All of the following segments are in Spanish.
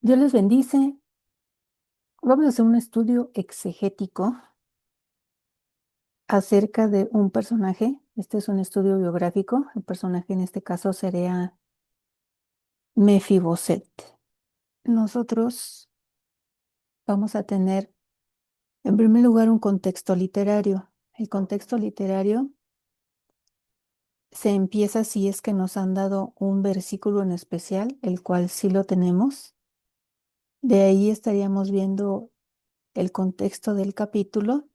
Dios les bendice. Vamos a hacer un estudio exegético acerca de un personaje. Este es un estudio biográfico. El personaje en este caso sería Mefiboset. Nosotros vamos a tener, en primer lugar, un contexto literario. El contexto literario se empieza si es que nos han dado un versículo en especial, el cual sí lo tenemos. De ahí estaríamos viendo el contexto del capítulo,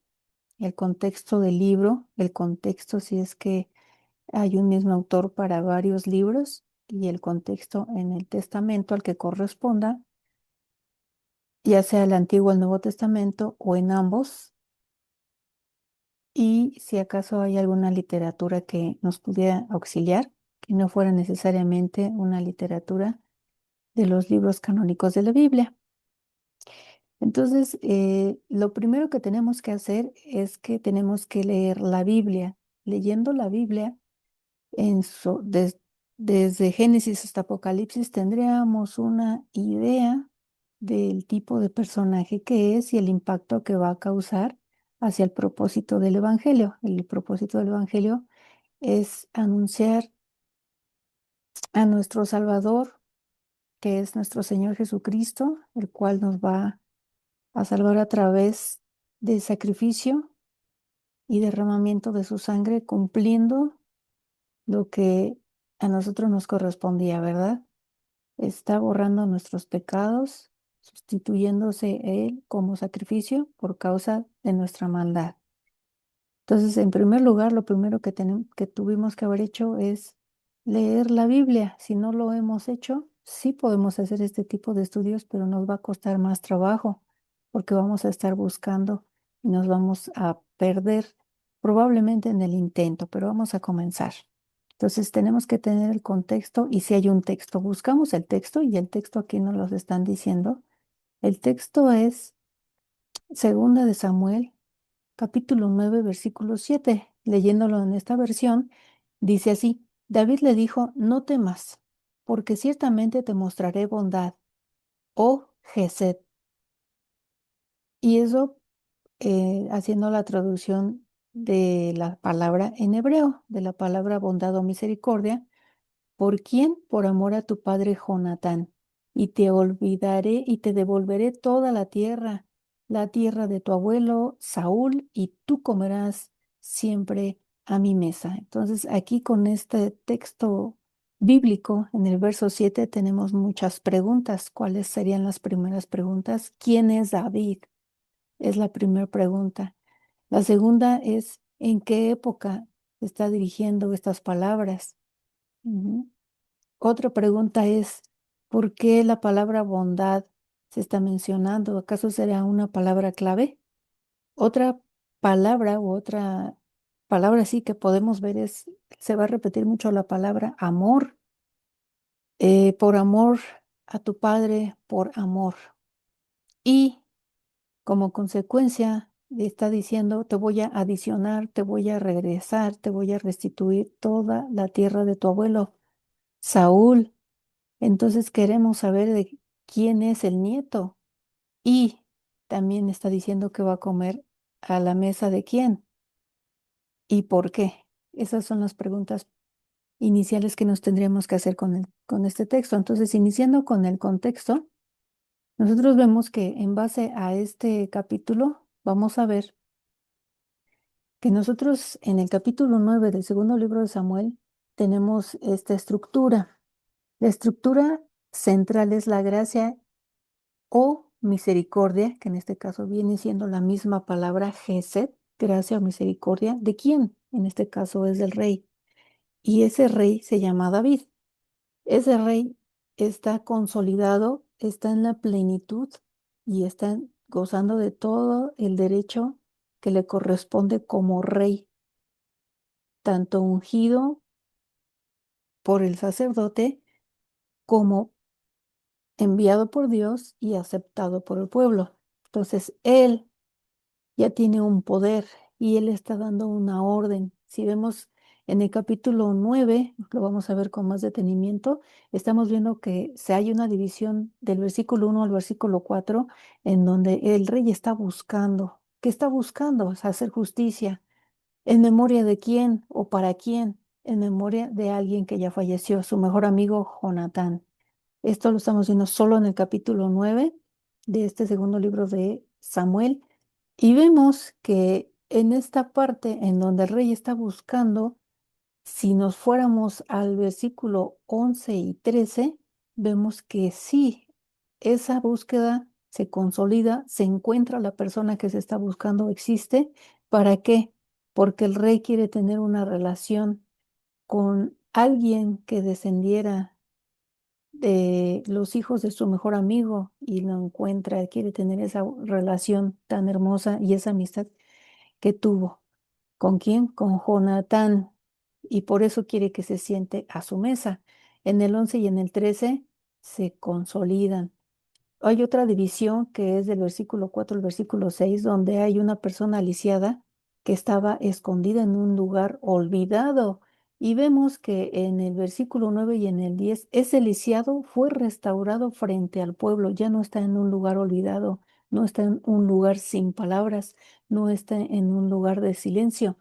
el contexto del libro, el contexto si es que hay un mismo autor para varios libros y el contexto en el testamento al que corresponda, ya sea el Antiguo o el Nuevo Testamento o en ambos, y si acaso hay alguna literatura que nos pudiera auxiliar, que no fuera necesariamente una literatura de los libros canónicos de la Biblia. Entonces, lo primero que tenemos que hacer es que tenemos que leer la Biblia. Leyendo la Biblia, en desde Génesis hasta Apocalipsis tendríamos una idea del tipo de personaje que es y el impacto que va a causar hacia el propósito del Evangelio. El propósito del Evangelio es anunciar a nuestro Salvador, que es nuestro Señor Jesucristo, el cual nos va a salvar a través del sacrificio y derramamiento de su sangre, cumpliendo lo que a nosotros nos correspondía, ¿verdad? Está borrando nuestros pecados, sustituyéndose Él como sacrificio por causa de nuestra maldad. Entonces, en primer lugar, lo primero que tuvimos que haber hecho es leer la Biblia. Si no lo hemos hecho, sí podemos hacer este tipo de estudios, pero nos va a costar más trabajo porque vamos a estar buscando y nos vamos a perder probablemente en el intento, pero vamos a comenzar. Entonces, tenemos que tener el contexto y si hay un texto, buscamos el texto y el texto aquí nos lo están diciendo. El texto es Segunda de Samuel capítulo 9 versículo 7. Leyéndolo en esta versión, dice así: David le dijo: No temas, porque ciertamente te mostraré bondad, oh Gesed. Y eso haciendo la traducción de la palabra en hebreo, de la palabra bondad o misericordia. ¿Por quién? Por amor a tu padre Jonatán. Y te olvidaré y te devolveré toda la tierra de tu abuelo Saúl, y tú comerás siempre a mi mesa. Entonces, aquí con este texto bíblico, en el verso 7, tenemos muchas preguntas. ¿Cuáles serían las primeras preguntas? ¿Quién es David? Es la primera pregunta. La segunda es, ¿en qué época se está dirigiendo estas palabras? Ujú. Otra pregunta es, ¿por qué la palabra bondad se está mencionando? ¿Acaso será una palabra clave? Otra palabra u otra palabra sí que podemos ver es, se va a repetir mucho la palabra amor, por amor a tu padre, por amor. Y como consecuencia le está diciendo, te voy a adicionar, te voy a regresar, te voy a restituir toda la tierra de tu abuelo, Saúl. Entonces queremos saber de quién es el nieto y también está diciendo que va a comer a la mesa de quién y por qué. Esas son las preguntas iniciales que nos tendríamos que hacer con este texto. Entonces, iniciando con el contexto, nosotros vemos que en base a este capítulo vamos a ver que nosotros en el capítulo 9 del segundo libro de Samuel tenemos esta estructura. La estructura central es la gracia o misericordia, que en este caso viene siendo la misma palabra gesed, gracia o misericordia, ¿de quién? En este caso es del rey. Y ese rey se llama David. Ese rey está consolidado, está en la plenitud y está gozando de todo el derecho que le corresponde como rey, tanto ungido por el sacerdote como enviado por Dios y aceptado por el pueblo. Entonces, ya tiene un poder y él está dando una orden. Si vemos En el capítulo 9 lo vamos a ver con más detenimiento, estamos viendo que se hay una división del versículo 1 al versículo 4 en donde el rey está buscando. ¿Qué está buscando? Es hacer justicia. ¿En memoria de quién o para quién? En memoria de alguien que ya falleció, su mejor amigo Jonatán. Esto lo estamos viendo solo en el capítulo 9 de este segundo libro de Samuel. Y vemos que en esta parte en donde el rey está buscando, si nos fuéramos al versículo 11 y 13, vemos que sí, esa búsqueda se consolida, se encuentra la persona que se está buscando, existe. ¿Para qué? Porque el rey quiere tener una relación con alguien que descendiera de los hijos de su mejor amigo y lo encuentra, quiere tener esa relación tan hermosa y esa amistad que tuvo. ¿Con quién? Con Jonatán. Y por eso quiere que se siente a su mesa. En el 11 y en el 13 se consolidan. Hay otra división que es del versículo 4 al versículo 6, donde hay una persona lisiada que estaba escondida en un lugar olvidado. Y vemos que en el versículo 9 y en el 10, ese lisiado fue restaurado frente al pueblo, ya no está en un lugar olvidado, no está en un lugar sin palabras, no está en un lugar de silencio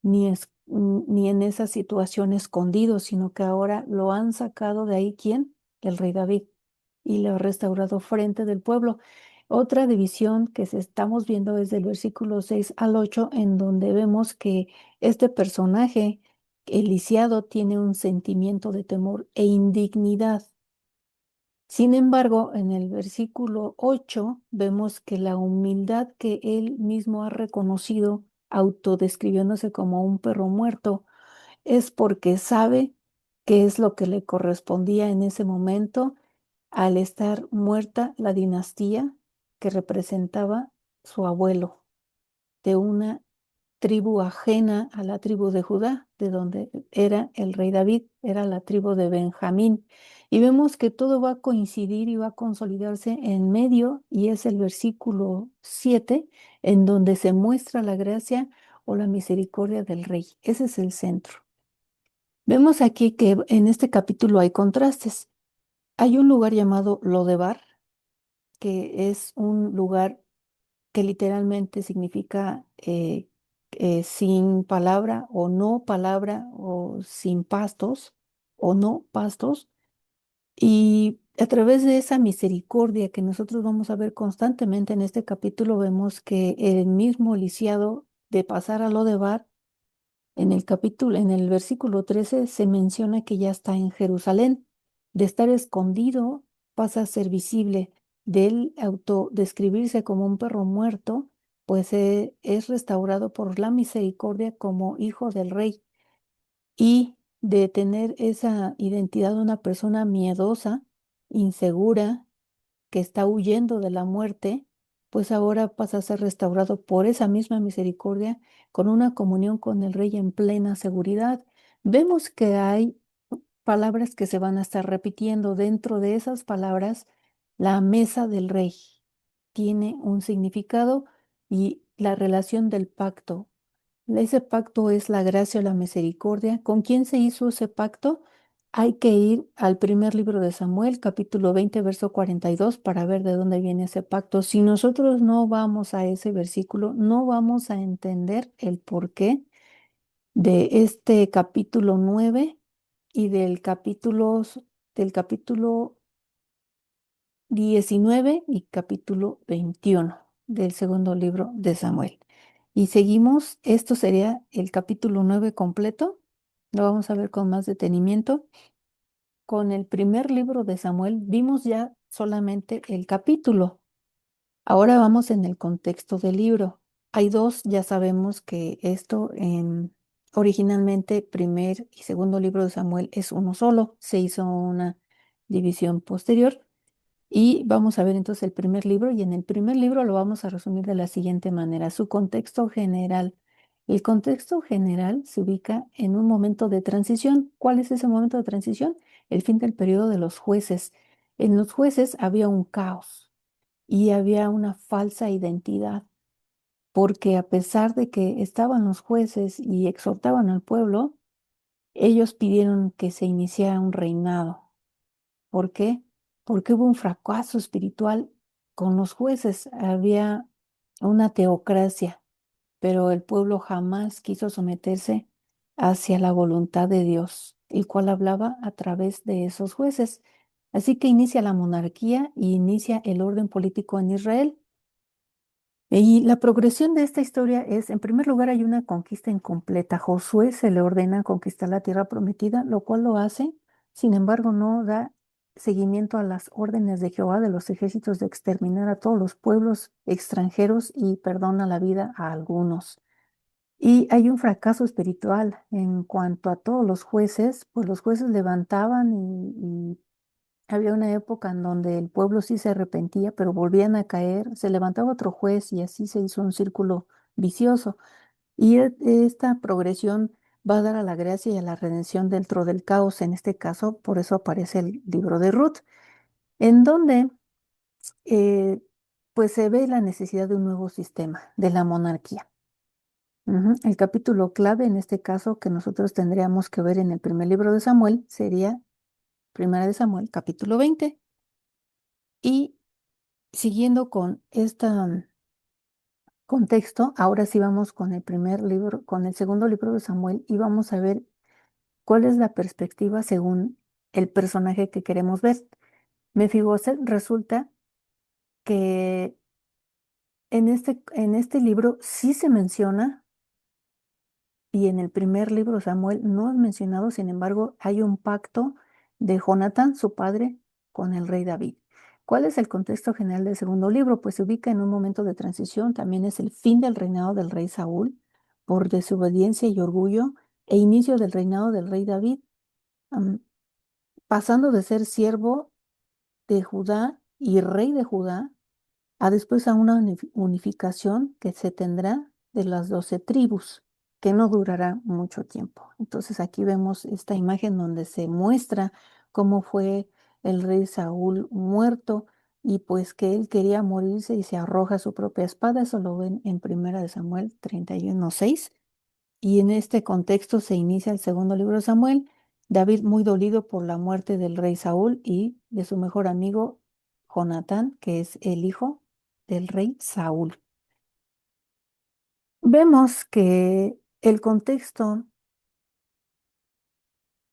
ni en esa situación escondido, sino que ahora lo han sacado de ahí. ¿Quién? El rey David, y lo ha restaurado frente del pueblo. Otra división que estamos viendo es del versículo 6 al 8, en donde vemos que este personaje, el lisiado, tiene un sentimiento de temor e indignidad. Sin embargo, en el versículo 8 vemos que la humildad que él mismo ha reconocido, autodescribiéndose como un perro muerto, es porque sabe qué es lo que le correspondía en ese momento al estar muerta la dinastía que representaba su abuelo, de una tribu ajena a la tribu de Judá, de donde era el rey David, era la tribu de Benjamín. Y vemos que todo va a coincidir y va a consolidarse en medio, y es el versículo 7, en donde se muestra la gracia o la misericordia del rey. Ese es el centro. Vemos aquí que en este capítulo hay contrastes. Hay un lugar llamado Lodebar, que es un lugar que literalmente significa sin palabra o no palabra o sin pastos o no pastos. Y a través de esa misericordia que nosotros vamos a ver constantemente en este capítulo, vemos que el mismo lisiado de pasar a Lodebar, en el capítulo, en el versículo 13 se menciona que ya está en Jerusalén. De estar escondido pasa a ser visible. De él autodescribirse como un perro muerto, pues es restaurado por la misericordia como hijo del rey. Y de tener esa identidad de una persona miedosa, insegura, que está huyendo de la muerte, pues ahora pasa a ser restaurado por esa misma misericordia con una comunión con el Rey en plena seguridad. Vemos que hay palabras que se van a estar repitiendo. Dentro de esas palabras, la mesa del Rey tiene un significado, y la relación del pacto. Ese pacto es la gracia o la misericordia. ¿Con quién se hizo ese pacto? Hay que ir al primer libro de Samuel, capítulo 20, verso 42, para ver de dónde viene ese pacto. Si nosotros no vamos a ese versículo, no vamos a entender el porqué de este capítulo 9 y del capítulo 19 y capítulo 21 del segundo libro de Samuel. Y seguimos, esto sería el capítulo 9 completo, lo vamos a ver con más detenimiento. Con el primer libro de Samuel vimos ya solamente el capítulo. Ahora vamos en el contexto del libro. Hay dos, ya sabemos que esto originalmente primer y segundo libro de Samuel es uno solo, se hizo una división posterior. Y vamos a ver entonces el primer libro, y en el primer libro lo vamos a resumir de la siguiente manera: su contexto general. El contexto general se ubica en un momento de transición. ¿Cuál es ese momento de transición? El fin del periodo de los jueces. En los jueces había un caos y había una falsa identidad, porque a pesar de que estaban los jueces y exhortaban al pueblo, ellos pidieron que se iniciara un reinado. ¿Por qué? Porque hubo un fracaso espiritual con los jueces. Había una teocracia, pero el pueblo jamás quiso someterse hacia la voluntad de Dios, el cual hablaba a través de esos jueces. Así que inicia la monarquía y inicia el orden político en Israel. Y la progresión de esta historia es, en primer lugar, hay una conquista incompleta. Josué se le ordena conquistar la tierra prometida, lo cual lo hace, sin embargo, no da seguimiento a las órdenes de Jehová de los ejércitos de exterminar a todos los pueblos extranjeros y perdona la vida a algunos. Y hay un fracaso espiritual en cuanto a todos los jueces, pues los jueces levantaban y había una época en donde el pueblo sí se arrepentía, pero volvían a caer, se levantaba otro juez y así se hizo un círculo vicioso. Y esta progresión va a dar a la gracia y a la redención dentro del caos, en este caso, por eso aparece el libro de Ruth, en donde eh, pues se ve la necesidad de un nuevo sistema, de la monarquía. Ujú. El capítulo clave en este caso que nosotros tendríamos que ver en el primer libro de Samuel sería Primera de Samuel, capítulo 20. Y siguiendo con este contexto, ahora sí vamos con el primer libro, con el segundo libro de Samuel y vamos a ver cuál es la perspectiva según el personaje que queremos ver. Mefiboset resulta que en este libro sí se menciona y en el primer libro de Samuel no es mencionado, sin embargo, hay un pacto de Jonatán, su padre, con el rey David. ¿Cuál es el contexto general del segundo libro? Pues se ubica en un momento de transición, también es el fin del reinado del rey Saúl por desobediencia y orgullo e inicio del reinado del rey David, am, pasando de ser siervo de Judá y rey de Judá a después a una unificación que se tendrá de las 12 tribus, que no durará mucho tiempo. Entonces aquí vemos esta imagen donde se muestra cómo fue el rey Saúl muerto y pues que él quería morirse y se arroja su propia espada. Eso lo ven en Primera de Samuel 31:6. Y en este contexto se inicia el segundo libro de Samuel. David muy dolido por la muerte del rey Saúl y de su mejor amigo Jonatán, que es el hijo del rey Saúl. Vemos que el contexto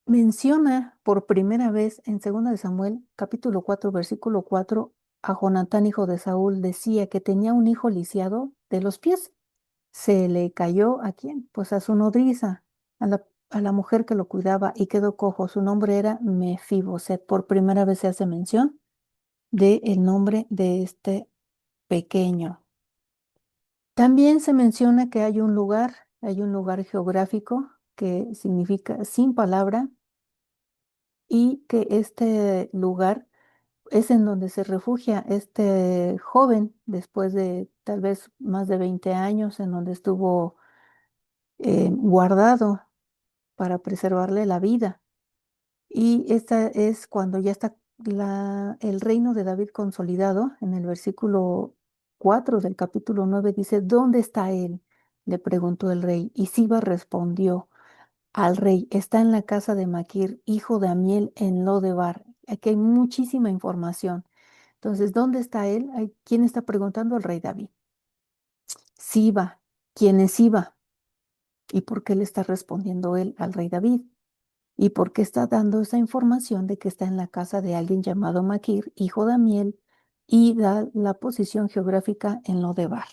menciona por primera vez en 2 de Samuel, capítulo 4, versículo 4, a Jonatán, hijo de Saúl, decía que tenía un hijo lisiado de los pies. Se le cayó ¿a quién? Pues a su nodriza, a la mujer que lo cuidaba y quedó cojo. Su nombre era Mefiboset. Por primera vez se hace mención de el nombre de este pequeño. También se menciona que hay un lugar geográfico que significa sin palabra y que este lugar es en donde se refugia este joven después de tal vez más de 20 años en donde estuvo guardado para preservarle la vida. Y esta es cuando ya está el reino de David consolidado. En el versículo 4 del capítulo 9 dice, ¿dónde está él? Le preguntó el rey. Y Siba respondió al rey, está en la casa de Maquir, hijo de Amiel, en Lodebar. Aquí hay muchísima información. Entonces, ¿dónde está él? ¿Quién está preguntando? El rey David. Siba. ¿Quién es Siba? ¿Y por qué le está respondiendo él al rey David? ¿Y por qué está dando esa información de que está en la casa de alguien llamado Maquir, hijo de Amiel, y da la posición geográfica en Lodebar?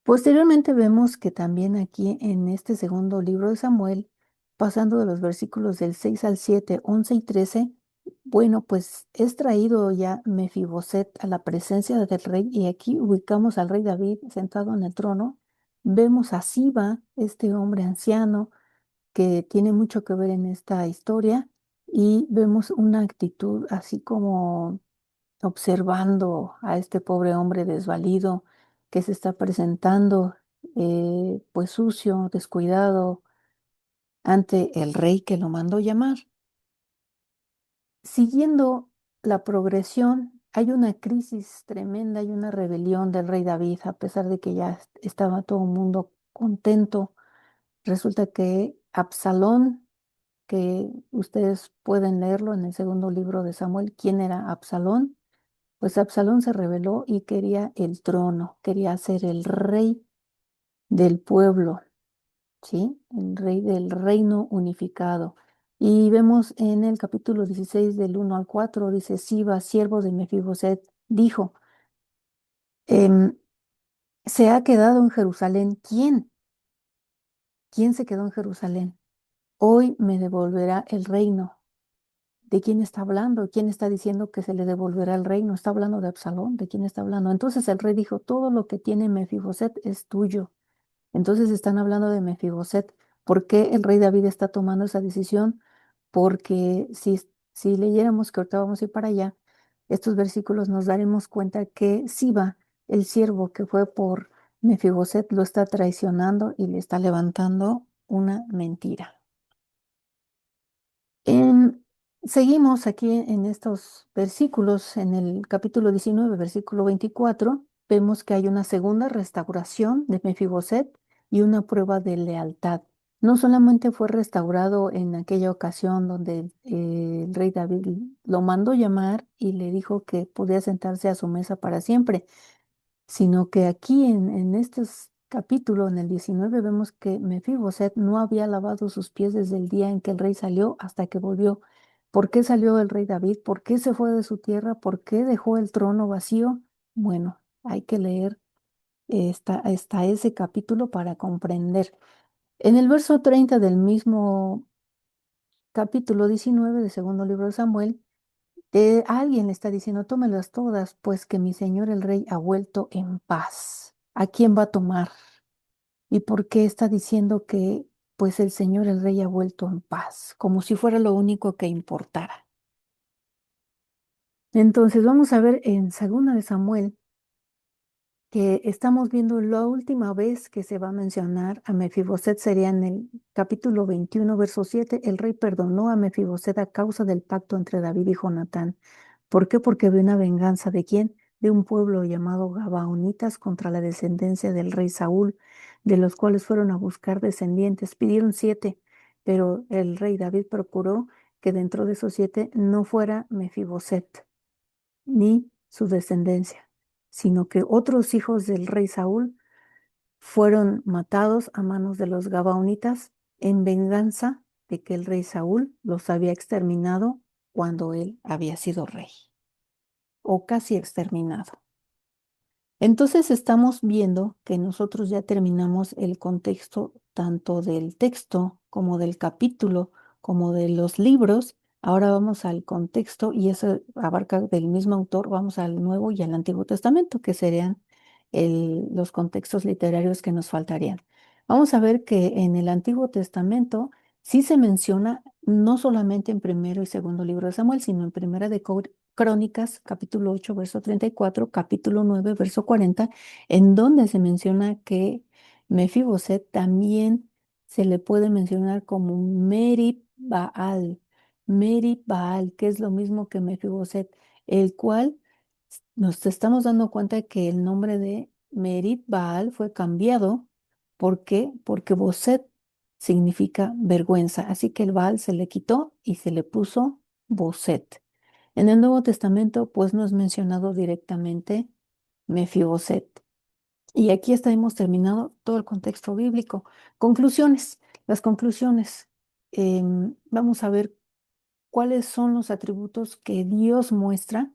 Posteriormente vemos que también aquí en este segundo libro de Samuel, pasando de los versículos del 6 al 7, 11 y 13, bueno, pues es traído ya Mefiboset a la presencia del rey y aquí ubicamos al rey David sentado en el trono. Vemos a Siba, este hombre anciano que tiene mucho que ver en esta historia y vemos una actitud así como observando a este pobre hombre desvalido que se está presentando pues sucio, descuidado ante el rey que lo mandó llamar. Siguiendo la progresión, hay una crisis tremenda, hay una rebelión del rey David, a pesar de que ya estaba todo el mundo contento resulta que Absalón, que ustedes pueden leerlo en el segundo libro de Samuel, ¿quién era Absalón? Pues Absalón se rebeló y quería el trono, quería ser el rey del pueblo, ¿sí? El rey del reino unificado. Y vemos en el capítulo 16 del 1 al 4 dice, Siba, siervo de Mefiboset, dijo, em, ¿se ha quedado en Jerusalén? ¿Quién? ¿Quién se quedó en Jerusalén? Hoy me devolverá el reino. ¿De quién está hablando? ¿Quién está diciendo que se le devolverá el reino? Está hablando de Absalón. ¿De quién está hablando? Entonces el rey dijo, todo lo que tiene Mefiboset es tuyo. Entonces están hablando de Mefiboset. ¿Por qué el rey David está tomando esa decisión? Porque si leyéramos, que ahorita vamos a ir para allá, estos versículos nos daremos cuenta que Siba, el siervo que fue por Mefiboset, lo está traicionando y le está levantando una mentira. En- Seguimos aquí en estos versículos, en el capítulo 19, versículo 24, vemos que hay una segunda restauración de Mefiboset y una prueba de lealtad. No solamente fue restaurado en aquella ocasión donde el rey David lo mandó llamar y le dijo que podía sentarse a su mesa para siempre, sino que aquí en estos capítulos, en el 19, vemos que Mefiboset no había lavado sus pies desde el día en que el rey salió hasta que volvió. ¿Por qué salió el rey David? ¿Por qué se fue de su tierra? ¿Por qué dejó el trono vacío? Bueno, hay que leer hasta ese capítulo para comprender. En el verso 30 del mismo capítulo 19 del segundo libro de Samuel, alguien le está diciendo, tómelas todas, pues que mi señor el rey ha vuelto en paz. ¿A quién va a tomar? ¿Y por qué está diciendo que pues el señor el rey ha vuelto en paz? Como si fuera lo único que importara. Entonces vamos a ver en segunda de Samuel que estamos viendo la última vez que se va a mencionar a Mefiboset sería en el capítulo 21, verso 7. El rey perdonó a Mefiboset a causa del pacto entre David y Jonatán. ¿Por qué? Porque había una venganza de quién? De un pueblo llamado Gabaonitas contra la descendencia del rey Saúl, de los cuales fueron a buscar descendientes. Pidieron 7, pero el rey David procuró que dentro de esos 7 no fuera Mefiboset ni su descendencia, sino que otros hijos del rey Saúl fueron matados a manos de los Gabaonitas en venganza de que el rey Saúl los había exterminado cuando él había sido rey, o casi exterminado. Entonces estamos viendo que nosotros ya terminamos el contexto tanto del texto como del capítulo, como de los libros. Ahora vamos al contexto y eso abarca del mismo autor, vamos al Nuevo y al Antiguo Testamento, que serían los contextos literarios que nos faltarían. Vamos a ver que en el Antiguo Testamento sí se menciona no solamente en primero y segundo libro de Samuel, sino en primera de Crónicas, capítulo 8 verso 34, capítulo 9 verso 40, en donde se menciona que Mefiboset también se le puede mencionar como Merib Baal, Merib Baal, que es lo mismo que Mefiboset, el cual nos estamos dando cuenta que el nombre de Merib Baal fue cambiado. ¿Por qué? Porque Boset significa vergüenza, así que el Baal se le quitó y se le puso Boset. En el Nuevo Testamento, pues no es mencionado directamente Mefiboset. Y aquí está, hemos terminado todo el contexto bíblico. Conclusiones. Las conclusiones. Vamos a ver cuáles son los atributos que Dios muestra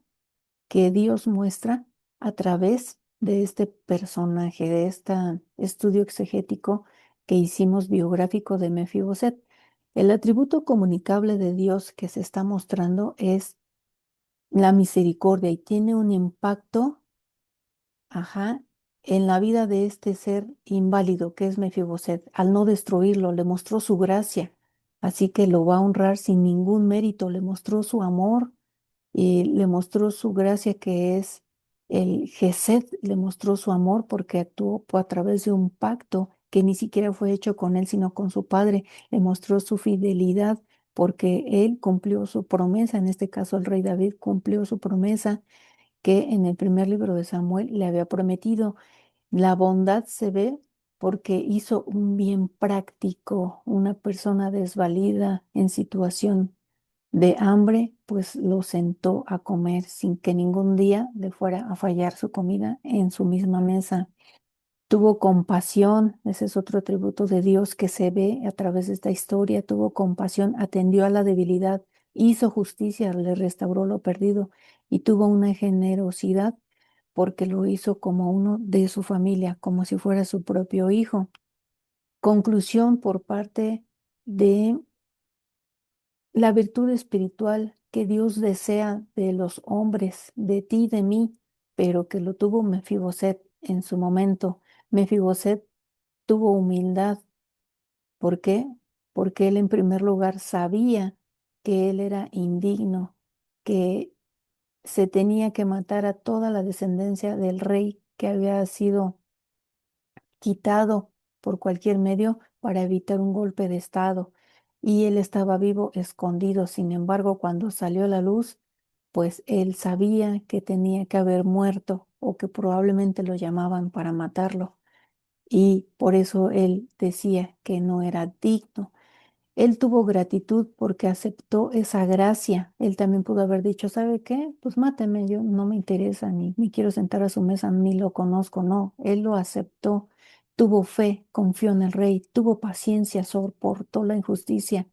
a través de este personaje, de este estudio exegético que hicimos biográfico de Mefiboset. El atributo comunicable de Dios que se está mostrando es la misericordia y tiene un impacto, ajá, en la vida de este ser inválido que es Mefiboset. Al no destruirlo, le mostró su gracia, así que lo va a honrar sin ningún mérito, le mostró su amor y le mostró su gracia que es el Gesed, le mostró su amor porque actuó a través de un pacto que ni siquiera fue hecho con él, sino con su padre. Le mostró su fidelidad porque él cumplió su promesa, en este caso el rey David cumplió su promesa que en el primer libro de Samuel le había prometido. La bondad se ve porque hizo un bien práctico. Una persona desvalida en situación de hambre, pues lo sentó a comer sin que ningún día le fuera a fallar su comida en su misma mesa. Tuvo compasión, ese es otro atributo de Dios que se ve a través de esta historia. Tuvo compasión, atendió a la debilidad, hizo justicia, le restauró lo perdido y tuvo una generosidad porque lo hizo como uno de su familia, como si fuera su propio hijo. Conclusión por parte de la virtud espiritual que Dios desea de los hombres, de ti, de mí, pero que lo tuvo Mefiboset en su momento. Mefiboset tuvo humildad. ¿Por qué? Porque él en primer lugar sabía que él era indigno, que se tenía que matar a toda la descendencia del rey que había sido quitado por cualquier medio para evitar un golpe de estado. Y él estaba vivo, escondido. Sin embargo, cuando salió a la luz, pues él sabía que tenía que haber muerto o que probablemente lo llamaban para matarlo. Y por eso él decía que no era digno. Él tuvo gratitud porque aceptó esa gracia. Él también pudo haber dicho, ¿sabe qué? Pues máteme, yo no me interesa, ni me quiero sentar a su mesa, ni lo conozco. No, él lo aceptó, tuvo fe, confió en el rey, tuvo paciencia, soportó la injusticia.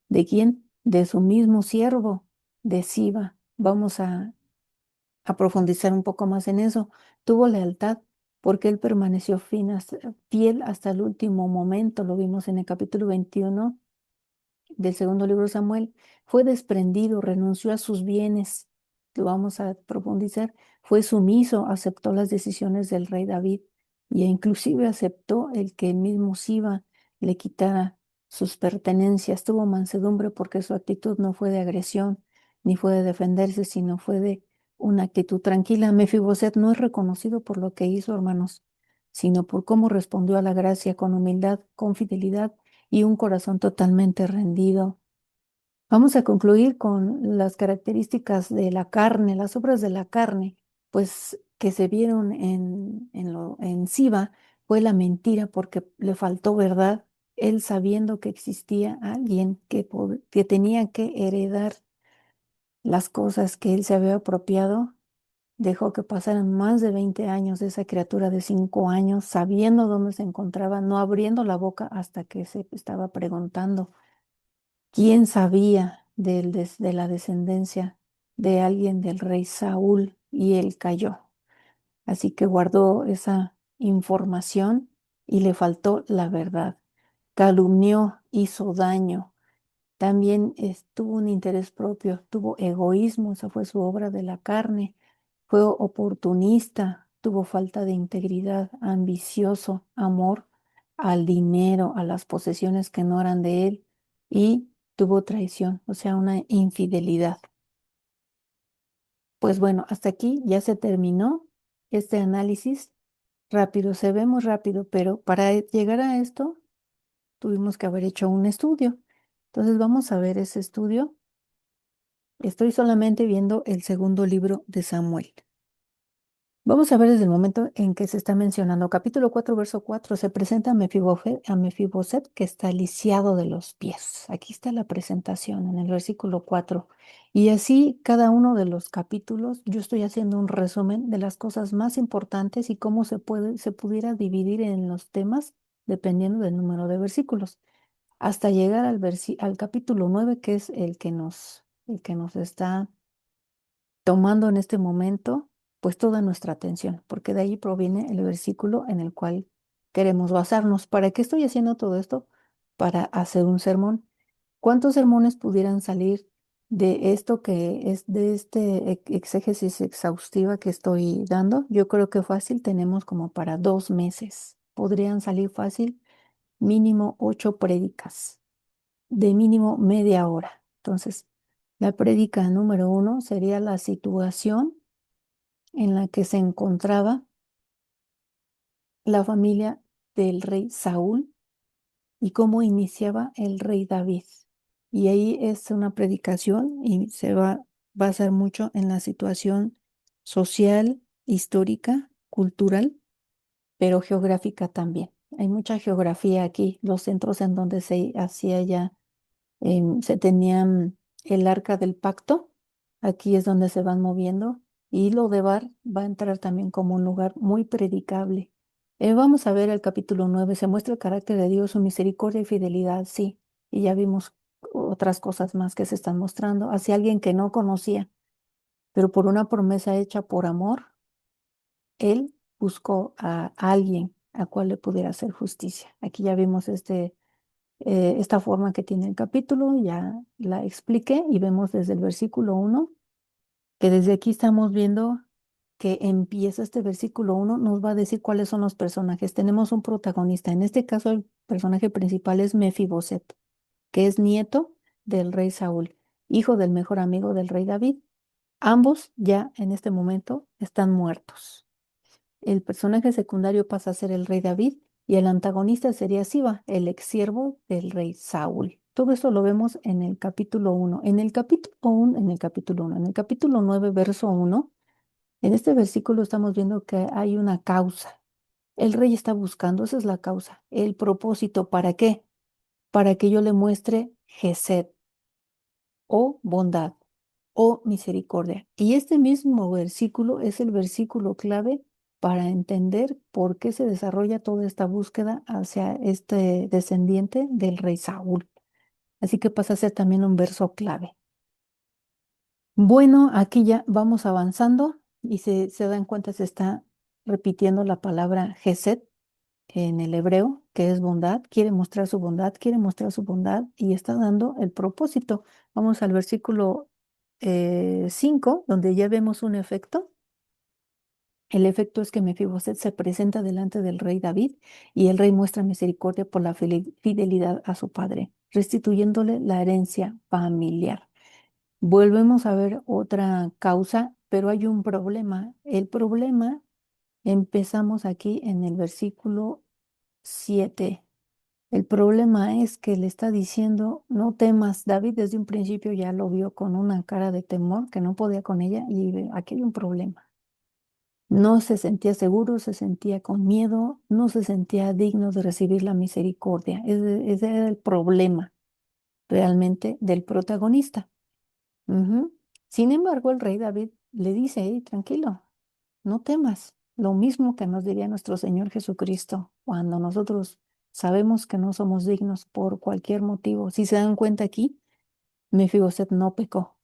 ¿De quién? De su mismo siervo, de Siba. Vamos a profundizar un poco más en eso. Tuvo lealtad porque él permaneció fiel hasta el último momento. Lo vimos en el capítulo 21 del segundo libro de Samuel, fue desprendido, renunció a sus bienes, lo vamos a profundizar, fue sumiso, aceptó las decisiones del rey David y inclusive aceptó el que el mismo Siba le quitara sus pertenencias, tuvo mansedumbre porque su actitud no fue de agresión ni fue de defenderse, sino fue de una actitud tranquila. Mefiboset no es reconocido por lo que hizo, hermanos, sino por cómo respondió a la gracia con humildad, con fidelidad y un corazón totalmente rendido. Vamos a concluir con las características de la carne, las obras de la carne, pues que se vieron en Siba fue la mentira porque le faltó verdad, él sabiendo que existía alguien que tenía que heredar las cosas que él se había apropiado. Dejó que pasaran más de 20 años de esa criatura de 5 años, sabiendo dónde se encontraba, no abriendo la boca hasta que se estaba preguntando quién sabía de la descendencia de alguien del rey Saúl y él cayó. Así que guardó esa información y le faltó la verdad. Calumnió, hizo daño. También tuvo un interés propio, tuvo egoísmo, esa fue su obra de la carne. Fue oportunista, tuvo falta de integridad, ambicioso, amor al dinero, a las posesiones que no eran de él y tuvo traición, o sea, una infidelidad. Pues bueno, hasta aquí ya se terminó este análisis. Rápido, se ve muy rápido, pero para llegar a esto tuvimos que haber hecho un estudio. Entonces vamos a ver ese estudio. Estoy solamente viendo el segundo libro de Samuel. Vamos a ver desde el momento en que se está mencionando. Capítulo 4, verso 4, se presenta a Mefiboset que está lisiado de los pies. Aquí está la presentación en el versículo 4. Y así cada uno de los capítulos, yo estoy haciendo un resumen de las cosas más importantes y cómo se pudiera dividir en los temas dependiendo del número de versículos, hasta llegar al capítulo 9, que es el que nos está tomando en este momento pues toda nuestra atención, porque de ahí proviene el versículo en el cual queremos basarnos. ¿Para qué estoy haciendo todo esto? Para hacer un sermón. ¿Cuántos sermones pudieran salir de esto que es de este exégesis exhaustiva que estoy dando? Yo creo que fácil tenemos como para 2 meses. Podrían salir fácil mínimo 8 prédicas de mínimo media hora. Entonces, la prédica número 1 sería la situación en la que se encontraba la familia del rey Saúl y cómo iniciaba el rey David. Y ahí es una predicación y se va a basar mucho en la situación social, histórica, cultural, pero geográfica también. Hay mucha geografía aquí, los centros en donde se hacía ya, se tenían el arca del pacto, aquí es donde se van moviendo, y Lodebar va a entrar también como un lugar muy predicable. Vamos a ver el capítulo 9. Se muestra el carácter de Dios, su misericordia y fidelidad, sí, y ya vimos otras cosas más que se están mostrando hacia alguien que no conocía, pero por una promesa hecha por amor, él buscó a alguien a cual le pudiera hacer justicia. Aquí ya vimos esta forma que tiene el capítulo, ya la expliqué y vemos desde el versículo 1 que desde aquí estamos viendo que empieza este versículo 1, nos va a decir cuáles son los personajes. Tenemos un protagonista, en este caso el personaje principal es Mefiboset, que es nieto del rey Saúl, hijo del mejor amigo del rey David. Ambos ya en este momento están muertos. El personaje secundario pasa a ser el rey David y el antagonista sería Siba, el ex siervo del rey Saúl. Todo esto lo vemos en el capítulo 1. En el capítulo 9, verso 1, en este versículo estamos viendo que hay una causa. El rey está buscando, esa es la causa. El propósito, ¿para qué? Para que yo le muestre Gesed, o bondad, o misericordia. Y este mismo versículo es el versículo clave para entender por qué se desarrolla toda esta búsqueda hacia este descendiente del rey Saúl. Así que pasa a ser también un verso clave. Bueno, aquí ya vamos avanzando y se dan cuenta, se está repitiendo la palabra Gesed en el hebreo, que es bondad, quiere mostrar su bondad y está dando el propósito. Vamos al versículo 5, donde ya vemos un efecto. El efecto es que Mefiboset se presenta delante del rey David y el rey muestra misericordia por la fidelidad a su padre, restituyéndole la herencia familiar. Volvemos a ver otra causa, pero hay un problema. El problema empezamos aquí en el versículo 7. El problema es que le está diciendo, no temas. David desde un principio ya lo vio con una cara de temor, que no podía con ella, y aquí hay un problema. No se sentía seguro, se sentía con miedo, no se sentía digno de recibir la misericordia. Ese era el problema realmente del protagonista. Ujú. Sin embargo, el rey David le dice, "Ey, tranquilo, no temas". Lo mismo que nos diría nuestro Señor Jesucristo cuando nosotros sabemos que no somos dignos por cualquier motivo. Si se dan cuenta aquí, Mefiboset no pecó.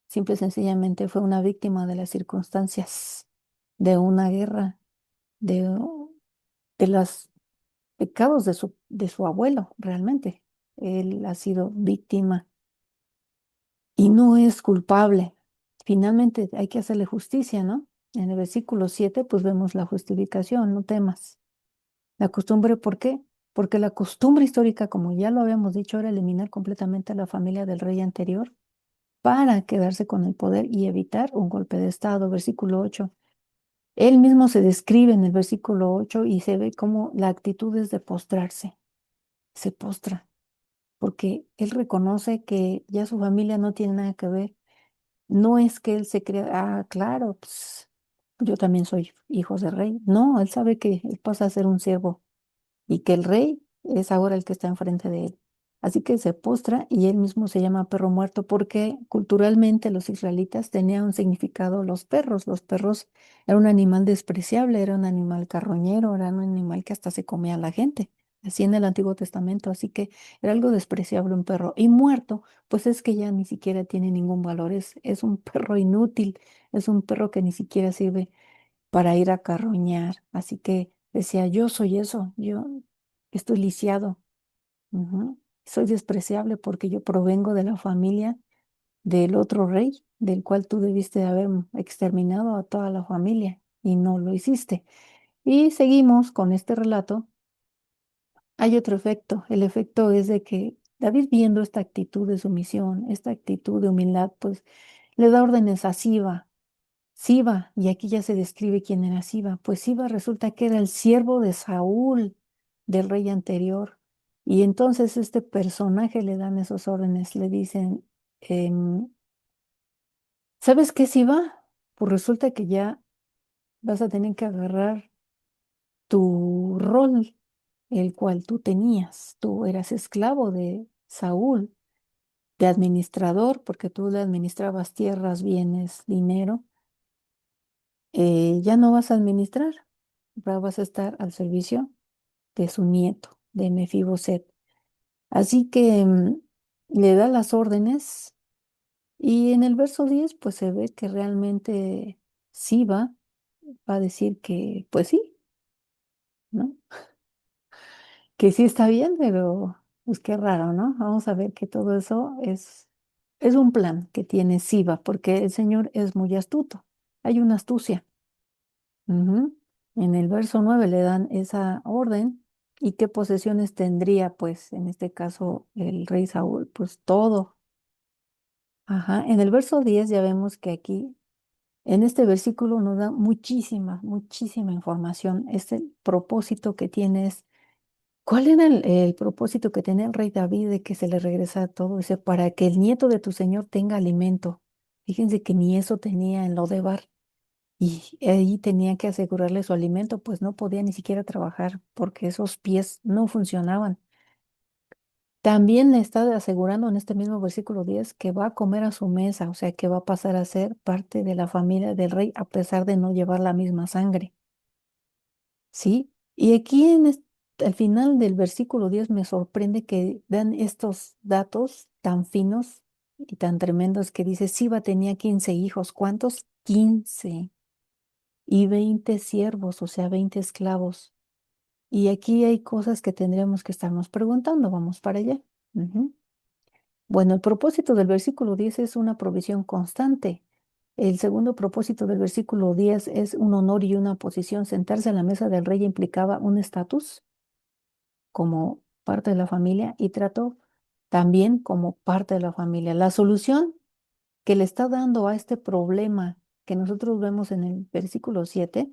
Simple y sencillamente fue una víctima de las circunstancias, de una guerra, de, de los pecados de su abuelo, realmente. Él ha sido víctima y no es culpable. Finalmente hay que hacerle justicia, ¿no? En el versículo 7, pues vemos la justificación, no temas. La costumbre, ¿por qué? Porque la costumbre histórica, como ya lo habíamos dicho, era eliminar completamente a la familia del rey anterior para quedarse con el poder y evitar un golpe de estado. Versículo 8. Él mismo se describe en el versículo 8 y se ve como la actitud es de postrarse. Se postra porque él reconoce que ya su familia no tiene nada que ver. No es que él se crea, claro, pues yo también soy hijo de rey. No, él sabe que él pasa a ser un siervo y que el rey es ahora el que está enfrente de él. Así que se postra y él mismo se llama perro muerto porque culturalmente los israelitas tenían un significado los perros. Los perros era un animal despreciable, era un animal carroñero, era un animal que hasta se comía a la gente. Así en el Antiguo Testamento, así que era algo despreciable un perro. Y muerto, pues es que ya ni siquiera tiene ningún valor, es un perro inútil, es un perro que ni siquiera sirve para ir a carroñar. Así que decía, yo soy eso, yo estoy lisiado, ujú, soy despreciable porque yo provengo de la familia del otro rey, del cual tú debiste haber exterminado a toda la familia y no lo hiciste. Y seguimos con este relato. Hay otro efecto. El efecto es de que David, viendo esta actitud de sumisión, esta actitud de humildad, pues le da órdenes a Siba. Siba, y aquí ya se describe quién era Siba. Pues Siba resulta que era el siervo de Saúl, del rey anterior. Y entonces este personaje le dan esos órdenes, le dicen, em, ¿sabes qué, Siba? Pues resulta que ya vas a tener que agarrar tu rol. el cual tú tenías. Tú eras esclavo de Saúl, de administrador, porque tú le administrabas tierras, bienes, dinero. Ya no vas a administrar, ahora vas a estar al servicio de su nieto, de Mefiboset. Así que le da las órdenes y en el verso 10 pues se ve que realmente sí va a decir que pues sí, ¿no? Que sí está bien, pero pues qué raro, ¿no? Vamos a ver que todo eso es un plan que tiene Siba, porque el Señor es muy astuto. Hay una astucia. Ujú. En el verso 9 le dan esa orden. ¿Y qué posesiones tendría? Pues en este caso el rey Saúl, pues todo. Ajá. En el verso 10 ya vemos que aquí, en este versículo nos da muchísima, muchísima información. Este propósito que tiene es, ¿cuál era el propósito que tenía el rey David de que se le regresara todo? Dice, para que el nieto de tu señor tenga alimento. Fíjense que ni eso tenía en Lodebar. Y ahí tenía que asegurarle su alimento, pues no podía ni siquiera trabajar porque esos pies no funcionaban. También le está asegurando en este mismo versículo 10 que va a comer a su mesa, o sea que va a pasar a ser parte de la familia del rey a pesar de no llevar la misma sangre. ¿Sí? Y aquí al final del versículo 10 me sorprende que dan estos datos tan finos y tan tremendos que dice, Siba tenía 15 hijos. ¿Cuántos? 15 y 20 siervos, o sea, 20 esclavos. Y aquí hay cosas que tendremos que estarnos preguntando. Vamos para allá. Ujú. Bueno, el propósito del versículo 10 es una provisión constante. El segundo propósito del versículo 10 es un honor y una posición. Sentarse a la mesa del rey implicaba un estatus como parte de la familia y trato también como parte de la familia. La solución que le está dando a este problema que nosotros vemos en el versículo 7,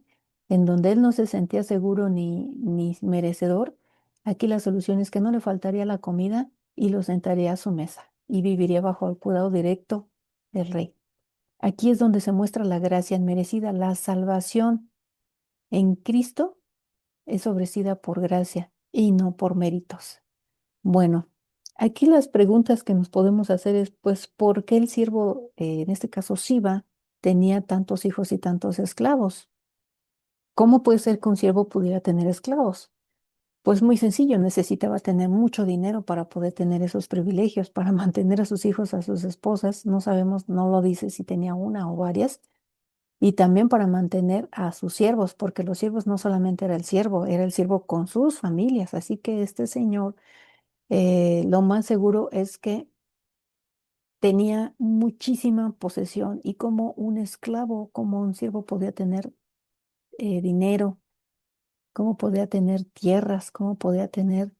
en donde él no se sentía seguro ni merecedor, aquí la solución es que no le faltaría la comida y lo sentaría a su mesa y viviría bajo el cuidado directo del rey. Aquí es donde se muestra la gracia inmerecida, la salvación en Cristo es ofrecida por gracia y no por méritos. Bueno, aquí las preguntas que nos podemos hacer es, pues, ¿por qué el siervo, en este caso Siba, tenía tantos hijos y tantos esclavos? ¿Cómo puede ser que un siervo pudiera tener esclavos? Pues muy sencillo, necesitaba tener mucho dinero para poder tener esos privilegios, para mantener a sus hijos, a sus esposas, no sabemos, no lo dice si tenía una o varias, y también para mantener a sus siervos, porque los siervos no solamente era el siervo con sus familias, así que este señor, lo más seguro es que tenía muchísima posesión y como un esclavo, como un siervo podía tener dinero, cómo podía tener tierras, cómo podía tener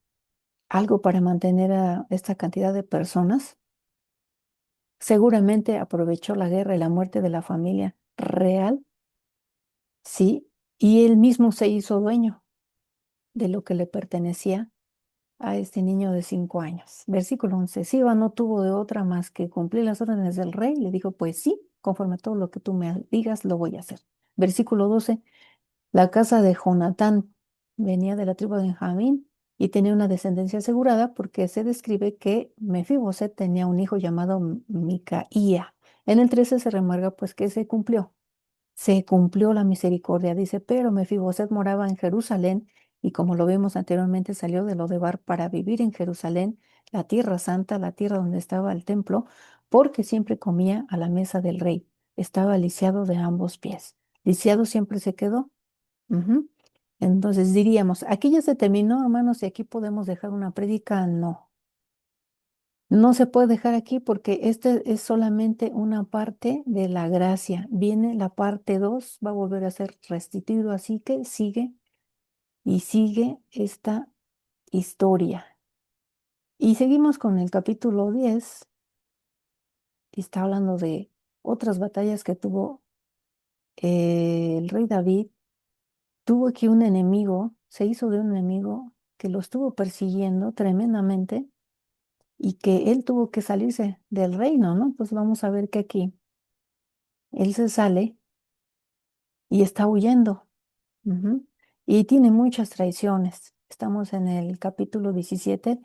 algo para mantener a esta cantidad de personas. Seguramente aprovechó la guerra y la muerte de la familia real, sí, y él mismo se hizo dueño de lo que le pertenecía a este niño de 5 años. Versículo 11. Siba no tuvo de otra más que cumplir las órdenes del rey. Le dijo, pues sí, conforme a todo lo que tú me digas, lo voy a hacer. Versículo 12. La casa de Jonatán venía de la tribu de Benjamín y tenía una descendencia asegurada porque se describe que Mefiboset tenía un hijo llamado Micaía. En el 13 se remarca pues que se cumplió la misericordia, dice, pero Mefiboset moraba en Jerusalén y como lo vimos anteriormente salió de Lodebar para vivir en Jerusalén, la tierra santa, la tierra donde estaba el templo, porque siempre comía a la mesa del rey. Estaba lisiado de ambos pies. Lisiado siempre se quedó. Ujú. Entonces diríamos, aquí ya se terminó, hermanos, y aquí podemos dejar una prédica. No, no se puede dejar aquí porque este es solamente una parte de la gracia. Viene la parte 2, va a volver a ser restituido, así que sigue y sigue esta historia. Y seguimos con el capítulo 10, que está hablando de otras batallas que tuvo el rey David. Tuvo aquí un enemigo, se hizo de un enemigo que lo estuvo persiguiendo tremendamente y que él tuvo que salirse del reino, ¿no? Pues vamos a ver que aquí él se sale y está huyendo. Ujú. Y tiene muchas traiciones. Estamos en el capítulo 17.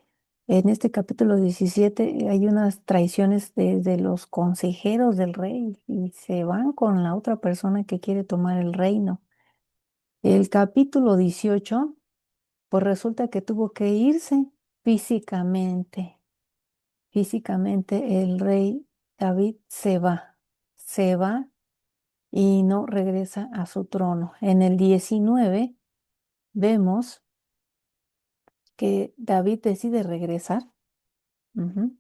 En este capítulo 17 hay unas traiciones de los consejeros del rey y se van con la otra persona que quiere tomar el reino. El capítulo 18, pues resulta que tuvo que irse físicamente. Físicamente el rey David se va y no regresa a su trono. En el 19 vemos que David decide regresar, ujú,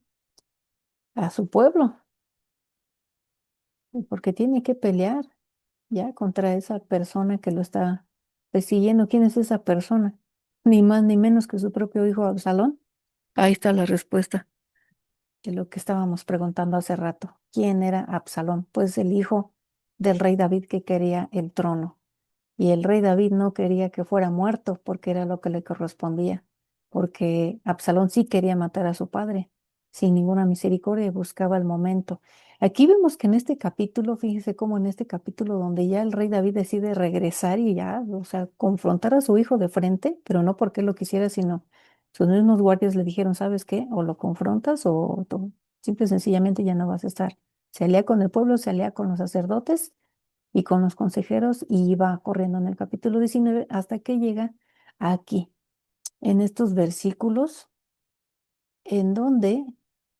a su pueblo, porque tiene que pelear ya contra esa persona que lo está persiguiendo. ¿Quién es esa persona? Ni más ni menos que su propio hijo Absalón. Ahí está la respuesta de lo que estábamos preguntando hace rato. ¿Quién era Absalón? Pues el hijo del rey David que quería el trono. Y el rey David no quería que fuera muerto porque era lo que le correspondía, porque Absalón sí quería matar a su padre sin ninguna misericordia y buscaba el momento. Aquí vemos que en este capítulo, fíjese cómo en este capítulo donde ya el rey David decide regresar y ya, o sea, confrontar a su hijo de frente, pero no porque él lo quisiera, sino sus mismos guardias le dijeron, ¿sabes qué? O lo confrontas o simple y sencillamente ya no vas a estar. Se alía con el pueblo, se alía con los sacerdotes y con los consejeros y iba corriendo en el capítulo 19 hasta que llega aquí, en estos versículos, en donde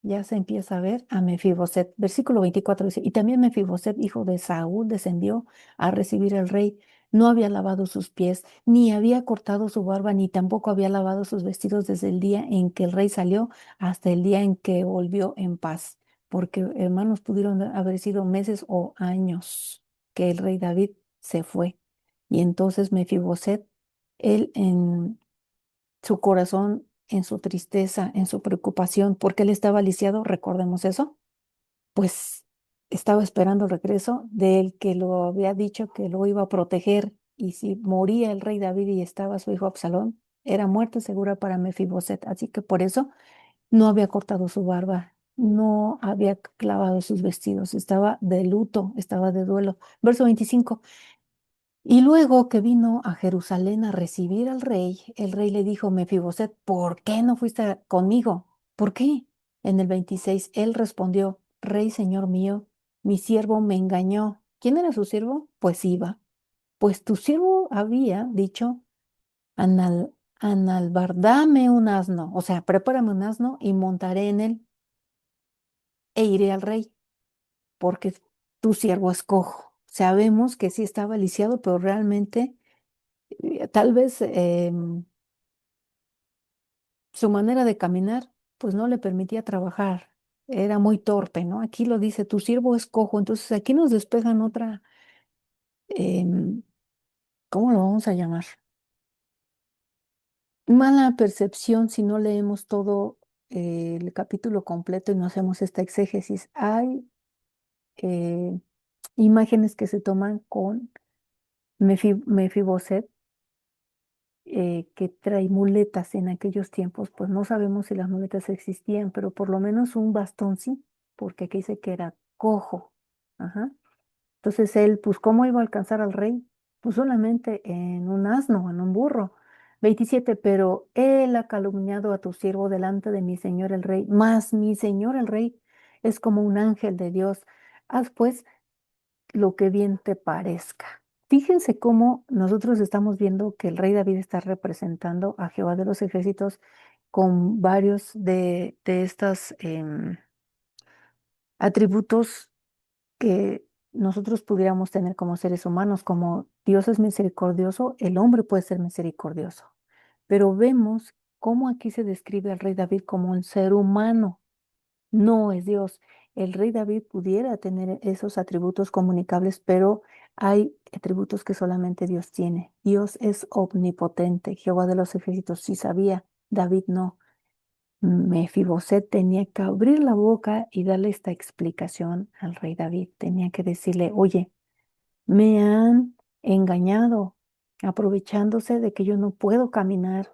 ya se empieza a ver a Mefiboset. Versículo 24 dice, y también Mefiboset, hijo de Saúl, descendió a recibir al rey. No había lavado sus pies, ni había cortado su barba, ni tampoco había lavado sus vestidos desde el día en que el rey salió hasta el día en que volvió en paz. Porque, hermanos, pudieron haber sido meses o años que el rey David se fue. Y entonces Mefiboset, él en su corazón, en su tristeza, en su preocupación, porque él estaba lisiado, recordemos eso, pues estaba esperando el regreso del que lo había dicho que lo iba a proteger, y si moría el rey David y estaba su hijo Absalón, era muerte segura para Mefiboset, así que por eso no había cortado su barba, no había clavado sus vestidos, estaba de luto, estaba de duelo. Verso 25. Y luego que vino a Jerusalén a recibir al rey, el rey le dijo, Mefiboset, ¿por qué no fuiste conmigo? ¿Por qué? En el 26 él respondió, Rey, señor mío, mi siervo me engañó. ¿Quién era su siervo? Pues iba. Pues tu siervo había dicho, Analbardame un asno, o sea, prepárame un asno y montaré en él e iré al rey, porque tu siervo es cojo. Sabemos que sí estaba lisiado, pero realmente tal vez su manera de caminar pues no le permitía trabajar, era muy torpe, ¿no? Aquí lo dice, tu siervo es cojo, entonces aquí nos despejan otra, em, ¿cómo lo vamos a llamar? Mala percepción si no leemos todo el capítulo completo y no hacemos esta exégesis. Hay eh, imágenes que se toman con Mefiboset, que trae muletas en aquellos tiempos, pues no sabemos si las muletas existían, pero por lo menos un bastón sí, porque aquí dice que era cojo. Ajá. Entonces él, pues, ¿cómo iba a alcanzar al rey? Pues solamente en un asno, en un burro. 27, pero él ha calumniado a tu siervo delante de mi señor el rey, mas mi señor el rey es como un ángel de Dios. Haz pues lo que bien te parezca. Fíjense cómo nosotros estamos viendo que el rey David está representando a Jehová de los ejércitos con varios de estos atributos que nosotros pudiéramos tener como seres humanos, como Dios es misericordioso, el hombre puede ser misericordioso. Pero vemos cómo aquí se describe al rey David como un ser humano, no es Dios. El rey David pudiera tener esos atributos comunicables, pero hay atributos que solamente Dios tiene. Dios es omnipotente. Jehová de los ejércitos sí sabía, David no. Mefiboset tenía que abrir la boca y darle esta explicación al rey David. Tenía que decirle, oye, me han engañado, aprovechándose de que yo no puedo caminar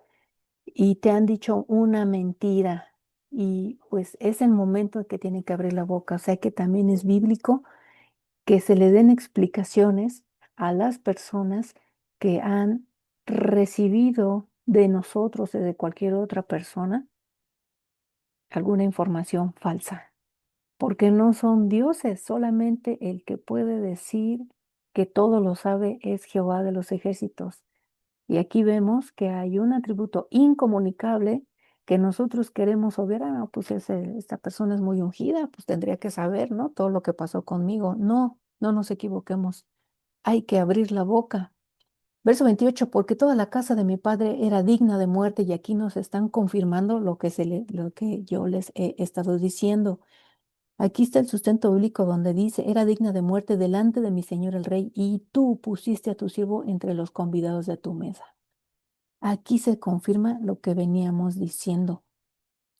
y te han dicho una mentira. Y pues es el momento en que tiene que abrir la boca. O sea que también es bíblico que se le den explicaciones a las personas que han recibido de nosotros o de cualquier otra persona alguna información falsa, porque no son dioses, solamente el que puede decir que todo lo sabe es Jehová de los ejércitos. Y aquí vemos que hay un atributo incomunicable que nosotros queremos obviar. Ah, no, pues esta persona es muy ungida, pues tendría que saber, ¿no? Todo lo que pasó conmigo. No, no nos equivoquemos. Hay que abrir la boca. Verso 28, porque toda la casa de mi padre era digna de muerte, y aquí nos están confirmando lo que yo les he estado diciendo. Aquí está el sustento bíblico donde dice, era digna de muerte delante de mi señor el rey, y tú pusiste a tu siervo entre los convidados de tu mesa. Aquí se confirma lo que veníamos diciendo.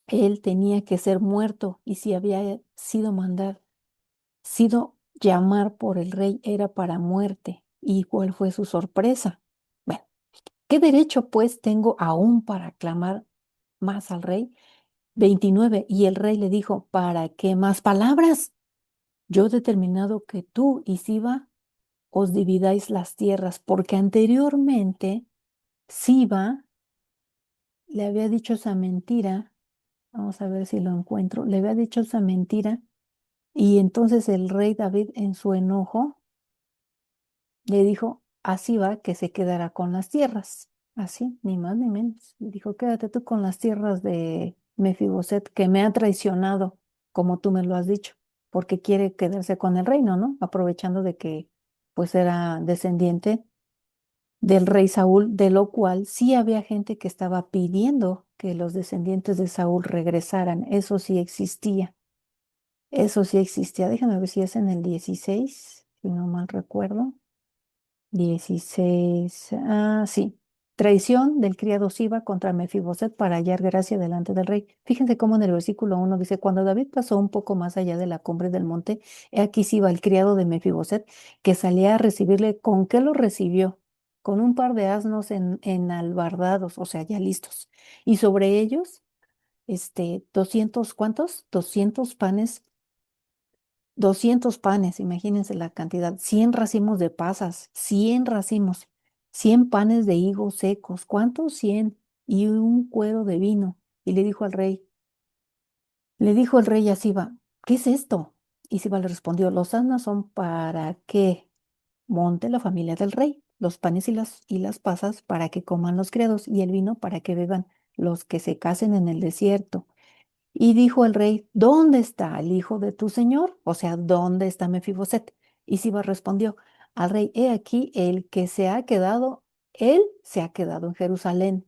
Él tenía que ser muerto, y si había sido llamar por el rey, era para muerte. ¿Y cuál fue su sorpresa? Bueno, ¿qué derecho pues tengo aún para clamar más al rey? 29. Y el rey le dijo, ¿para qué más palabras? Yo he determinado que tú y Siba os dividáis las tierras, porque anteriormente Siba le había dicho esa mentira. Vamos a ver si lo encuentro. Le había dicho esa mentira, y entonces el rey David, en su enojo, le dijo a Siba que se quedara con las tierras. Así, ni más ni menos. Le dijo, quédate tú con las tierras de Mefiboset, que me ha traicionado, como tú me lo has dicho, porque quiere quedarse con el reino, ¿no? Aprovechando de que pues era descendiente del rey Saúl, de lo cual sí había gente que estaba pidiendo que los descendientes de Saúl regresaran. Eso sí existía. Eso sí existía. Déjame ver si es en el 16, si no mal recuerdo. 16. Ah, sí. Traición del criado Siba contra Mefiboset para hallar gracia delante del rey. Fíjense cómo en el versículo 1 dice, cuando David pasó un poco más allá de la cumbre del monte, he aquí Siba, el criado de Mefiboset, que salía a recibirle. ¿Con qué lo recibió? Con un par de asnos enalbardados, o sea, ya listos. Y sobre ellos, 200, ¿cuántos? 200 panes, imagínense la cantidad, 100 racimos de pasas, 100 racimos, 100 panes de higos secos, ¿cuántos? 100, y un cuero de vino. Y le dijo el rey a Siba, ¿qué es esto? Y Siba le respondió, los asnas son para que monte la familia del rey, los panes y las pasas para que coman los criados, y el vino para que beban los que se casen en el desierto. Y dijo el rey, ¿dónde está el hijo de tu señor? O sea, ¿dónde está Mefiboset? Y Siba respondió al rey, he aquí el que se ha quedado, él se ha quedado en Jerusalén,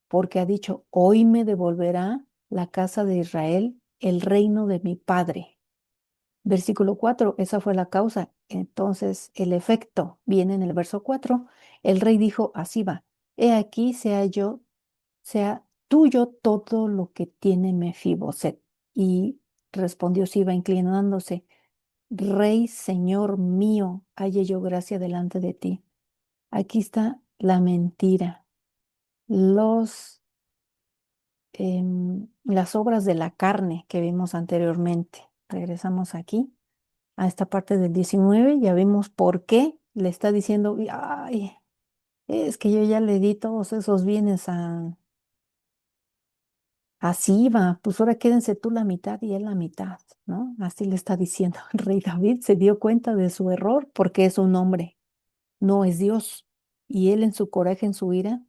porque ha dicho, hoy me devolverá la casa de Israel el reino de mi padre. Versículo 4, esa fue la causa. Entonces, el efecto viene en el verso 4. El rey dijo a Siba, he aquí sea tuyo todo lo que tiene Mefiboset. Y respondió Siba inclinándose, Rey, Señor mío, halle yo gracia delante de ti. Aquí está la mentira, las obras de la carne que vimos anteriormente. Regresamos aquí a esta parte del 19, ya vimos por qué le está diciendo, ay, es que yo ya le di todos esos bienes así va, pues ahora quédense tú la mitad y él la mitad, ¿no? Así le está diciendo. El rey David se dio cuenta de su error porque es un hombre, no es Dios. Y él en su coraje, en su ira,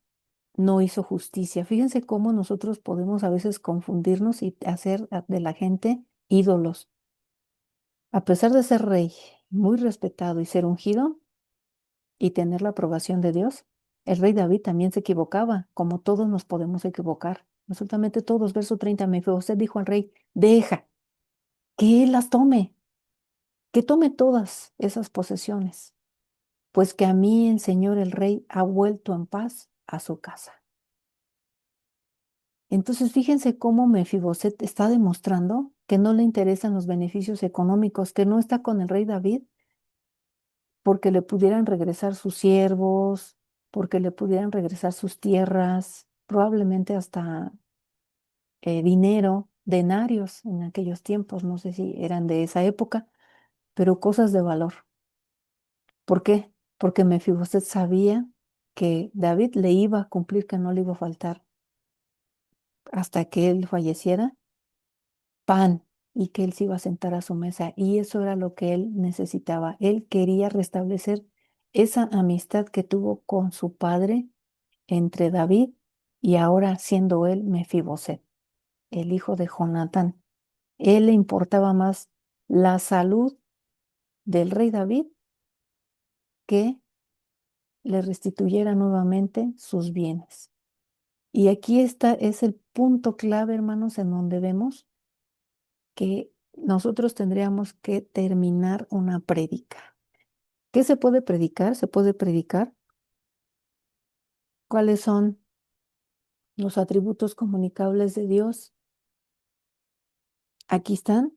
no hizo justicia. Fíjense cómo nosotros podemos a veces confundirnos y hacer de la gente ídolos. A pesar de ser rey, muy respetado y ser ungido y tener la aprobación de Dios, el rey David también se equivocaba, como todos nos podemos equivocar. Absolutamente todos. Verso 30, Mefiboset dijo al rey, deja que él las tome, que tome todas esas posesiones, pues que a mí el Señor el rey ha vuelto en paz a su casa. Entonces fíjense cómo Mefiboset está demostrando que no le interesan los beneficios económicos, que no está con el rey David porque le pudieran regresar sus siervos, porque le pudieran regresar sus tierras, probablemente hasta dinero, denarios en aquellos tiempos, no sé si eran de esa época, pero cosas de valor. ¿Por qué? Porque Mefiboset sabía que David le iba a cumplir, que no le iba a faltar hasta que él falleciera, pan y que él se iba a sentar a su mesa. Y eso era lo que él necesitaba. Él quería restablecer esa amistad que tuvo con su padre entre David y ahora siendo él Mefiboset, el hijo de Jonatán. Él le importaba más la salud del rey David que le restituyera nuevamente sus bienes. Y aquí está, es el punto clave, hermanos, en donde vemos que nosotros tendríamos que terminar una prédica. ¿Qué se puede predicar? Se puede predicar cuáles son los atributos comunicables de Dios. Aquí están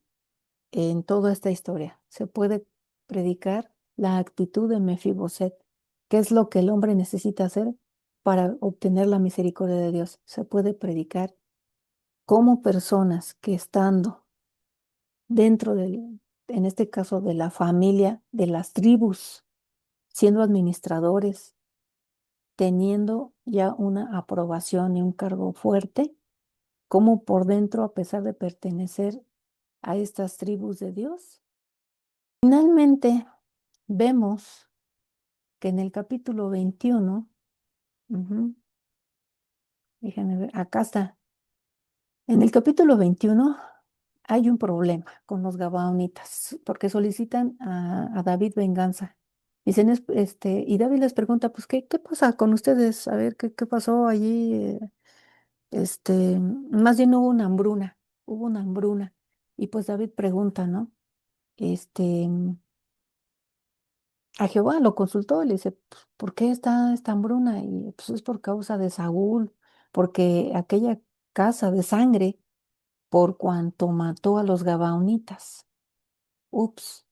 en toda esta historia. Se puede predicar la actitud de Mefiboset. ¿Qué es lo que el hombre necesita hacer para obtener la misericordia de Dios? Se puede predicar cómo personas que estando dentro del, en este caso de la familia, de las tribus, siendo administradores, teniendo ya una aprobación y un cargo fuerte, como por dentro, a pesar de pertenecer a estas tribus de Dios. Finalmente, vemos que en el capítulo 21, ujú, déjenme ver, acá está, en el capítulo 21 hay un problema con los gabaonitas, porque solicitan a David venganza. Dicen, y David les pregunta, pues, ¿qué pasa con ustedes? A ver, ¿qué pasó allí? Más bien hubo una hambruna. Y pues David pregunta, ¿no? Este, a Jehová lo consultó y le dice, pues, ¿por qué está esta hambruna? Y pues es por causa de Saúl, porque aquella casa de sangre, por cuanto mató a los gabaonitas. Ups,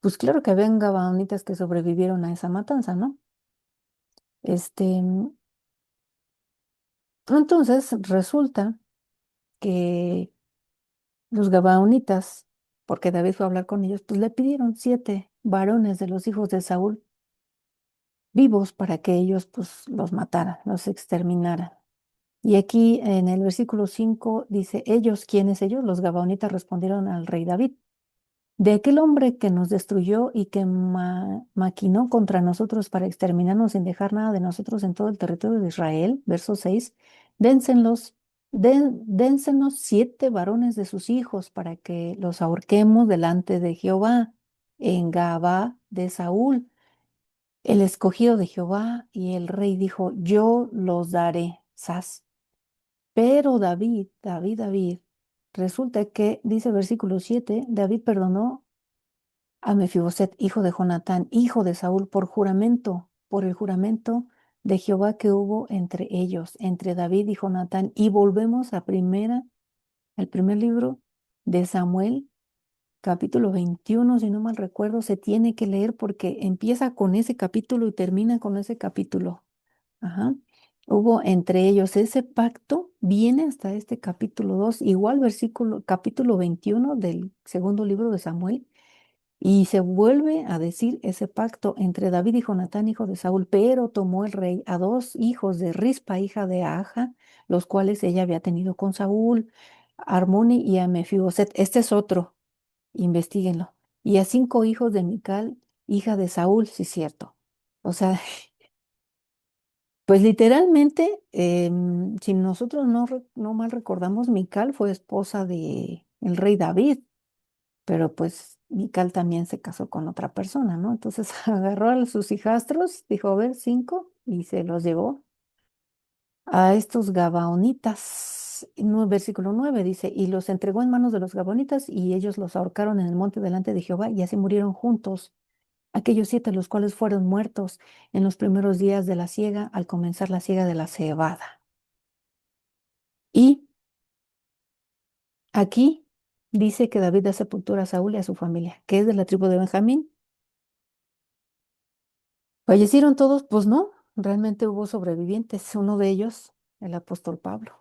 pues claro que habían gabaonitas que sobrevivieron a esa matanza, ¿no? Este, entonces resulta que los gabaonitas, porque David fue a hablar con ellos, pues le pidieron 7 varones de los hijos de Saúl vivos para que ellos pues los mataran, los exterminaran. Y aquí en el versículo 5 dice, ellos, ¿quiénes ellos? Los gabaonitas respondieron al rey David. De aquel hombre que nos destruyó y que maquinó contra nosotros para exterminarnos sin dejar nada de nosotros en todo el territorio de Israel, verso 6, dénsenos, dénsenos 7 varones de sus hijos para que los ahorquemos delante de Jehová en Gabá de Saúl, el escogido de Jehová. Y el rey dijo, yo los daré. Sas. Pero David, resulta que, dice versículo 7, David perdonó a Mefiboset, hijo de Jonatán, hijo de Saúl, por juramento, por el juramento de Jehová que hubo entre ellos, entre David y Jonatán. Y volvemos al primer libro de Samuel, capítulo 21, si no mal recuerdo, se tiene que leer porque empieza con ese capítulo y termina con ese capítulo. Ajá. Hubo entre ellos ese pacto, viene hasta este capítulo 2, igual capítulo 21 del segundo libro de Samuel, y se vuelve a decir ese pacto entre David y Jonatán, hijo de Saúl, pero tomó el rey a 2 hijos de Rispa, hija de Aja, los cuales ella había tenido con Saúl, a Armoni y a Mefiboset. Este es otro, investíguenlo. Y a 5 hijos de Mical, hija de Saúl, sí es cierto. O sea, pues literalmente, si nosotros no mal recordamos, Mical fue esposa de el rey David, pero pues Mical también se casó con otra persona, ¿no? Entonces agarró a sus hijastros, dijo, a ver, 5, y se los llevó a estos gabaonitas. Versículo 9 dice, y los entregó en manos de los gabaonitas, y ellos los ahorcaron en el monte delante de Jehová, y así murieron juntos aquellos 7, los cuales fueron muertos en los primeros días de la siega, al comenzar la siega de la cebada. Y aquí dice que David da sepultura a Saúl y a su familia, que es de la tribu de Benjamín. ¿Fallecieron todos? Pues no, realmente hubo sobrevivientes. Uno de ellos, el apóstol Pablo,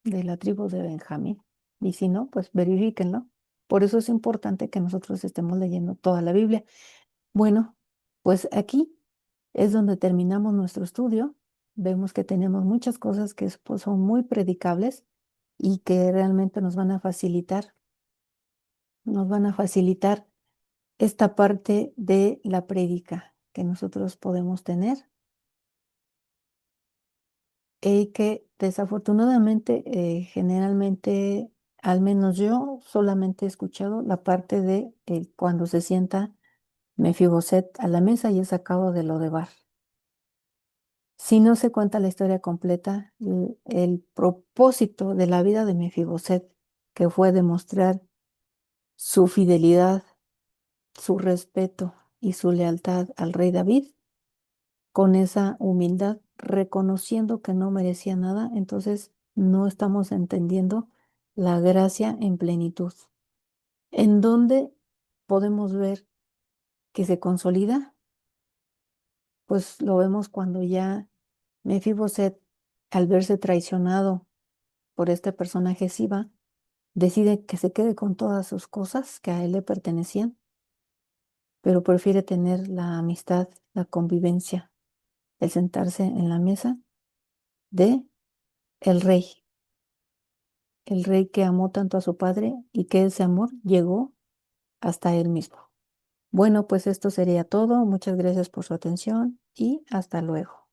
de la tribu de Benjamín. Y si no, pues verifíquenlo. Por eso es importante que nosotros estemos leyendo toda la Biblia. Bueno, pues aquí es donde terminamos nuestro estudio. Vemos que tenemos muchas cosas que pues, son muy predicables y que realmente nos van a facilitar esta parte de la prédica que nosotros podemos tener y que desafortunadamente, generalmente, al menos yo solamente he escuchado la parte de cuando se sienta Mefiboset a la mesa y es sacado de lo de bar. Si no se cuenta la historia completa, el propósito de la vida de Mefiboset, que fue demostrar su fidelidad, su respeto y su lealtad al rey David, con esa humildad, reconociendo que no merecía nada, entonces no estamos entendiendo la gracia en plenitud. ¿En dónde podemos ver que se consolida? Pues lo vemos cuando ya Mefiboset, al verse traicionado por este personaje Siba, decide que se quede con todas sus cosas que a él le pertenecían, pero prefiere tener la amistad, la convivencia, el sentarse en la mesa de el rey que amó tanto a su padre y que ese amor llegó hasta él mismo. Bueno, pues esto sería todo. Muchas gracias por su atención y hasta luego.